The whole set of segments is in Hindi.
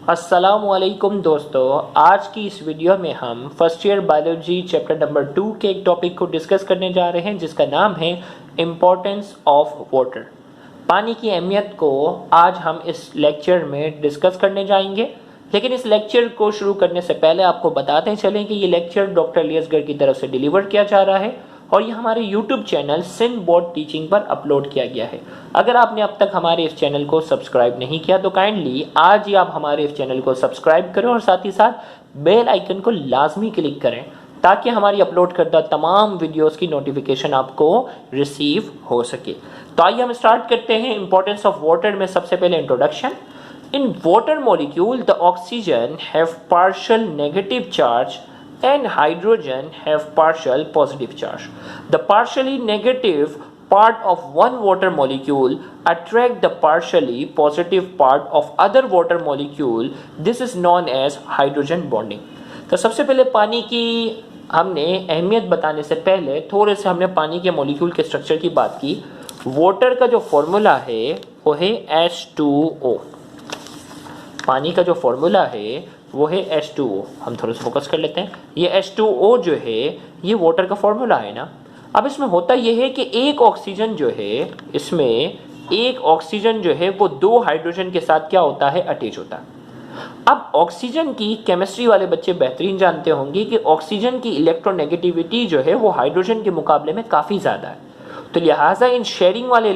अस्सलामुअलैकुम दोस्तों, आज की इस वीडियो में हम first year biology chapter number 2 के एक टॉपिक को डिस्कस करने जा रहे हैं जिसका नाम है इम्पोर्टेंस ऑफ वाटर। पानी की अहमियत को आज हम इस लेक्चर में डिस्कस करने जाएंगे, लेकिन इस लेक्चर को शुरू करने से पहले आपको बताते चलें कि ये लेक्चर डॉक्टर इलियसगढ़ की तरफ से डिलीवर किया जा रहा है और ये हमारे YouTube channel Sindh board teaching पर अपलोड किया गया है। अगर आपने अब तक हमारे इस चैनल को सब्सक्राइब नहीं किया तो काइंडली आज ही आप हमारे इस चैनल को सब्सक्राइब करें और साथ ही साथ बेल आइकन को लाजमी क्लिक करें ताकि हमारी अपलोड करदा तमाम वीडियोस की नोटिफिकेशन आपको रिसीव हो सके। तो आइए हम स्टार्ट करते हैं इंपॉर्टेंस ऑफ वाटर में। सबसे पहले introduction. In water molecule, the oxygen have partial negative charge and hydrogen have partial positive charge. The partially negative part of one water molecule attract the partially positive part of other water molecule. This is known as hydrogen bonding. तो सबसे पहले पानी की हमने अहमियत बताने से पहले थोड़े से हमने पानी के मॉलिक्यूल के स्ट्रक्चर की बात की। वाटर का जो फॉर्मूला है वो है H2O। पानी का जो फॉर्मूला है वो है H2O। हम थोड़ा सा फोकस कर लेते हैं। ये H2O जो है ये वाटर का फॉर्मूला है ना। अब इसमें होता ये है कि एक ऑक्सीजन जो है इसमें एक ऑक्सीजन जो है वो दो हाइड्रोजन के साथ क्या होता है, अटैच होता है। अब ऑक्सीजन की केमिस्ट्री वाले बच्चे बेहतरीन जानते होंगे कि ऑक्सीजन की इलेक्ट्रोनेगेटिविटी जो है वो हाइड्रोजन के मुकाबले में काफ़ी ज़्यादा है। तो लिहाजा इन शेयरिंग वाले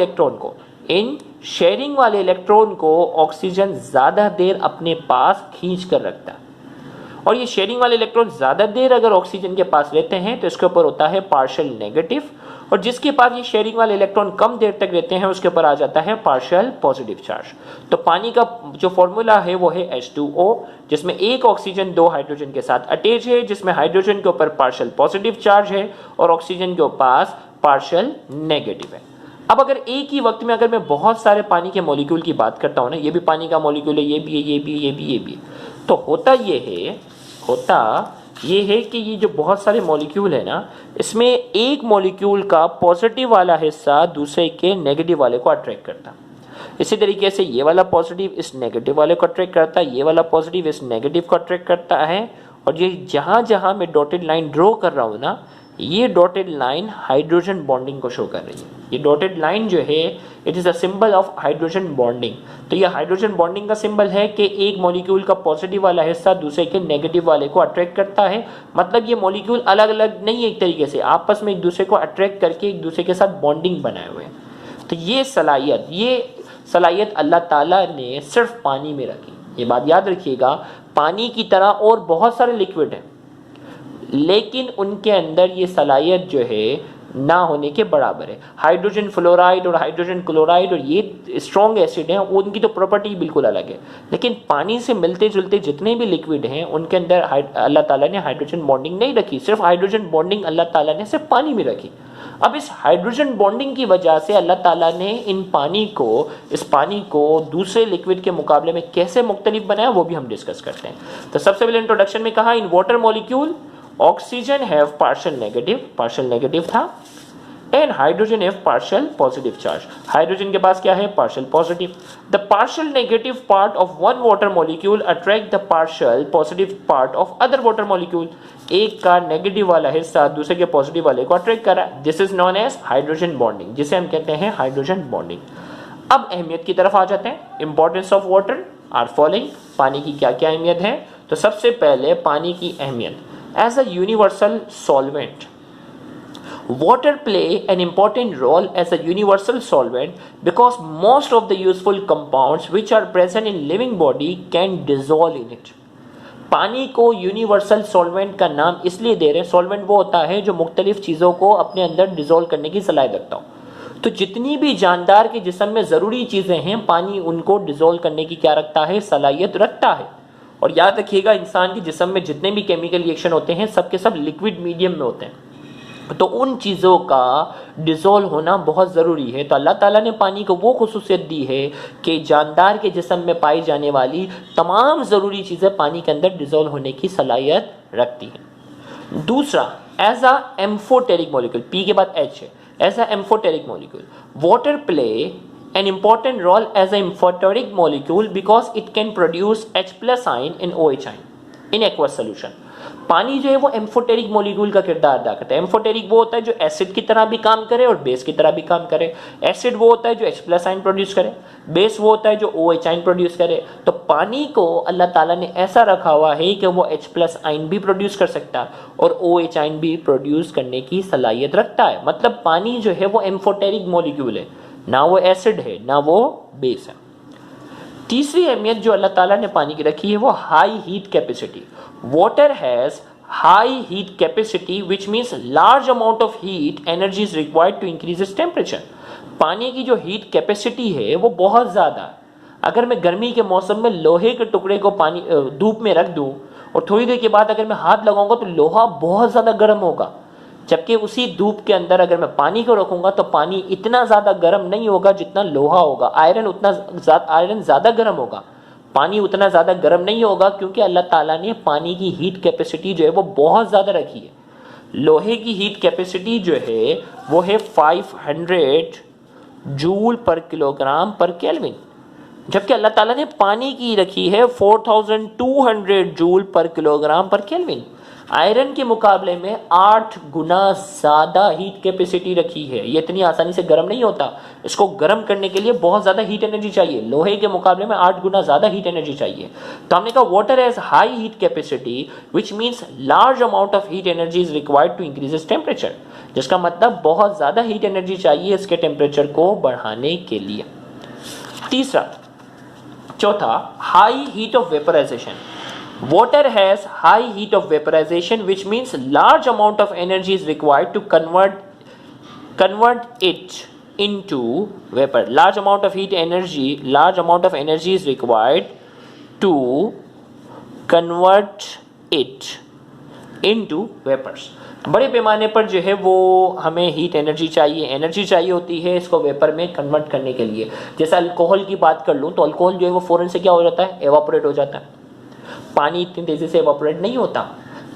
इलेक्ट्रॉन को ऑक्सीजन ज़्यादा देर अपने पास खींच कर रखता है और ये शेयरिंग वाले इलेक्ट्रॉन ज़्यादा देर अगर ऑक्सीजन के पास रहते हैं तो इसके ऊपर होता है पार्शियल नेगेटिव, और जिसके पास ये शेयरिंग वाले इलेक्ट्रॉन कम देर तक रहते हैं उसके ऊपर आ जाता है पार्शियल पॉजिटिव चार्ज। तो पानी का जो फॉर्मूला है वो है H2O, जिसमें एक ऑक्सीजन दो हाइड्रोजन के साथ अटैच है, जिसमें हाइड्रोजन के ऊपर पार्शियल पॉजिटिव चार्ज है और ऑक्सीजन के पास पार्शियल नेगेटिव है। अब अगर एक ही वक्त में अगर मैं बहुत सारे पानी के मॉलिक्यूल की बात करता हूँ ना, ये भी पानी का मॉलिक्यूल है, ये भी है, ये भी है, ये भी, ये भी, तो होता ये है कि ये जो बहुत सारे मॉलिक्यूल है ना, इसमें एक मॉलिक्यूल का पॉजिटिव वाला हिस्सा दूसरे के नेगेटिव वाले को अट्रैक्ट करता है। इसी तरीके से ये वाला पॉजिटिव इस नेगेटिव वाले को अट्रैक्ट करता है, ये वाला पॉजिटिव इस नेगेटिव को अट्रैक्ट करता है। और ये जहाँ जहाँ मैं डॉटेड लाइन ड्रॉ कर रहा हूँ ना, ये डॉटेड लाइन हाइड्रोजन बॉन्डिंग को शो कर रही है। ये डॉटेड लाइन जो है it is a symbol of hydrogen bonding. तो ये हाइड्रोजन बॉन्डिंग का सिंबल है कि एक मॉलिक्यूल का पॉजिटिव वाला हिस्सा दूसरे के नेगेटिव वाले को अट्रैक्ट करता है। मतलब ये मॉलिक्यूल अलग अलग नहीं है, एक तरीके से आपस में एक दूसरे को अट्रैक्ट करके एक दूसरे के साथ बॉन्डिंग बनाए हुए हैं। तो ये सलाहियत अल्लाह ताला ने सिर्फ पानी में रखी। ये बात याद रखिएगा, पानी की तरह और बहुत सारे लिक्विड हैं लेकिन उनके अंदर ये सलाहियत जो है ना होने के बराबर है। हाइड्रोजन फ्लोराइड और हाइड्रोजन क्लोराइड और ये स्ट्रॉन्ग एसिड हैं, उनकी तो प्रॉपर्टी बिल्कुल अलग है, लेकिन पानी से मिलते जुलते जितने भी लिक्विड हैं उनके अंदर अल्लाह ताला ने हाइड्रोजन बॉन्डिंग नहीं रखी। सिर्फ हाइड्रोजन बॉन्डिंग अल्लाह ताला ने सिर्फ पानी में रखी। अब इस हाइड्रोजन बॉन्डिंग की वजह से अल्लाह ताला ने इस पानी को दूसरे लिक्विड के मुकाबले में कैसे मुख्तलिफ बनाया वो भी हम डिस्कस करते हैं। तो सबसे पहले इंट्रोडक्शन में कहा in water molecule oxygen have partial negative था and hydrogen have partial positive charge. Hydrogen के पास क्या है, partial positive. The partial negative part of one water molecule attract the partial positive part of other water molecule. एक का नेगेटिव वाला हिस्सा दूसरे के पॉजिटिव वाले को अट्रैक्ट कर रहा है। This is known as hydrogen bonding, जिसे हम कहते हैं हाइड्रोजन बॉन्डिंग। अब अहमियत की तरफ आ जाते हैं। Importance of water are following. पानी की क्या क्या अहमियत है? तो सबसे पहले पानी की अहमियत as a universal solvent. Water play an important role as a universal solvent because most of the useful compounds which are present in living body can dissolve in it. पानी को यूनिवर्सल सॉल्वेंट का नाम इसलिए दे रहे हैं, सॉल्वेंट वो होता है जो मुख्तलिफ चीज़ों को अपने अंदर डिजोल्व करने की सलाहियत रखता हो। तो जितनी भी जानदार के जिस्म में ज़रूरी चीज़ें हैं पानी उनको डिजोल्व करने की क्या रखता है, सलाहियत रखता है। और याद रखिएगा इंसान के जिस्म में जितने भी केमिकल रिएक्शन होते हैं सबके सब लिक्विड मीडियम में होते हैं, तो उन चीज़ों का डिज़ोल्व होना बहुत ज़रूरी है। तो अल्लाह ताला ने पानी को वो खुसूसियत दी है कि जानदार के जिस्म में पाई जाने वाली तमाम ज़रूरी चीज़ें पानी के अंदर डिज़ोल्व होने की सलाहियत रखती हैं। दूसरा, as a amphoteric molecule, P के बाद एच है, as a amphoteric molecule water play an important role as an amphoteric molecule because it can produce H+ ion in OH ion in aqueous solution. पानी जो है वो एम्फोटेरिक मॉलिक्यूल का किरदार अदा करता है। एम्फोटेरिक वो होता है जो एसिड की तरह भी काम करे और बेस की तरह भी काम करे। एसिड वो होता है जो H+ आयन प्रोड्यूस करे, बेस वो होता है जो OH आयन प्रोड्यूस करे। तो पानी को अल्लाह ताला ने ऐसा रखा हुआ है कि वो H+ आयन भी प्रोड्यूस कर सकता है और OH आयन भी प्रोड्यूस करने की सलाहियत रखता है। मतलब पानी जो है वो एम्फोटेरिक मॉलिक्यूल है, ना वो एसिड है ना वो बेस है। तीसरी अहमियत जो अल्लाह ताला ने पानी की रखी है वो high heat capacity. Water has high heat capacity which means large amount of heat energy is required to increase its temperature. पानी की जो हीट कैपेसिटी है वो बहुत ज़्यादा है। अगर मैं गर्मी के मौसम में लोहे के टुकड़े को पानी धूप में रख दूं और थोड़ी देर के बाद अगर मैं हाथ लगाऊंगा तो लोहा बहुत ज़्यादा गर्म होगा, जबकि उसी धूप के अंदर अगर मैं पानी को रखूंगा तो पानी इतना ज़्यादा गर्म नहीं होगा जितना लोहा होगा। आयरन ज़्यादा गर्म होगा, पानी उतना ज़्यादा गर्म नहीं होगा, क्योंकि अल्लाह ताला ने पानी की हीट कैपेसिटी जो है वो बहुत ज़्यादा रखी है। लोहे की हीट कैपेसिटी जो है वो है 500 जूल पर किलोग्राम पर केल्विन, जबकि अल्लाह ताला ने पानी की रखी है 4200 जूल पर किलोग्राम पर केल्विन। आयरन के मुकाबले में 8 गुना ज़्यादा हीट कैपेसिटी रखी है। ये इतनी आसानी से गर्म नहीं होता, इसको गर्म करने के लिए बहुत ज़्यादा हीट एनर्जी चाहिए। लोहे के मुकाबले में 8 गुना ज़्यादा हीट एनर्जी चाहिए। तो हमने कहा water has high heat capacity which means large amount of heat energy is required to increase its temperature, जिसका मतलब बहुत ज़्यादा हीट एनर्जी चाहिए इसके टेम्परेचर को बढ़ाने के लिए। चौथा, high heat of vaporization. Water has high heat of vaporization, which means large amount of energy is required to convert it into vapor. Large amount of energy is required to convert it into vapors. बड़े पैमाने पर जो है वो हमें हीट एनर्जी चाहिए होती है इसको वेपर में कन्वर्ट करने के लिए। जैसे अल्कोहल की बात कर लूँ तो अल्कोहल जो है वो फ़ौरन से क्या हो जाता है, एवापोरेट हो जाता है। पानी इतनी तेजी से एवापोरेट नहीं होता।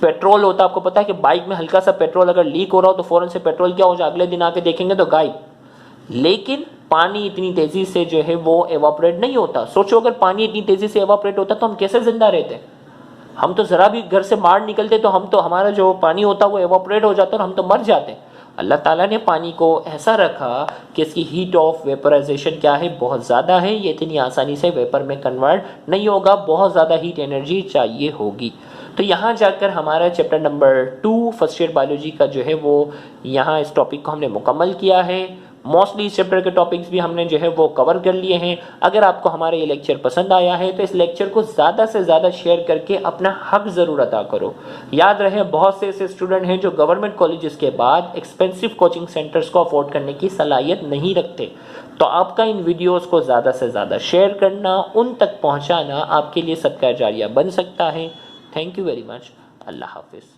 पेट्रोल होता है, आपको पता है कि बाइक में हल्का सा पेट्रोल अगर लीक हो रहा हो तो फौरन से पेट्रोल क्या हो जाए, अगले दिन आके देखेंगे तो गायब। लेकिन पानी इतनी तेजी से जो है वो एवापोरेट नहीं होता। सोचो अगर पानी इतनी तेजी से एवापोरेट होता तो हम कैसे जिंदा रहते। हम तो जरा भी घर से बाहर निकलते तो हमारा जो पानी होता वो एवापोरेट हो जाता और हम तो मर जाते। अल्लाह ताला ने पानी को ऐसा रखा कि इसकी हीट ऑफ वेपराइजेशन क्या है, बहुत ज़्यादा है। ये इतनी आसानी से वेपर में कन्वर्ट नहीं होगा, बहुत ज़्यादा हीट एनर्जी चाहिए होगी। तो यहाँ जाकर हमारा chapter number 2 first year biology का जो है वो यहाँ इस टॉपिक को हमने मुकम्मल किया है। मोस्टली इस चैप्टर के टॉपिक्स भी हमने जो है वो कवर कर लिए हैं। अगर आपको हमारा ये लेक्चर पसंद आया है तो इस लेक्चर को ज़्यादा से ज़्यादा शेयर करके अपना हक ज़रूर अदा करो। याद रहे बहुत से ऐसे स्टूडेंट हैं जो गवर्नमेंट कॉलेजेस के बाद एक्सपेंसिव कोचिंग सेंटर्स को अफोर्ड करने की सलाहियत नहीं रखते। तो आपका इन वीडियोस को ज़्यादा से ज़्यादा शेयर करना, उन तक पहुँचाना आपके लिए सदका जारिया बन सकता है। Thank you very much. अल्लाह हाफिज़।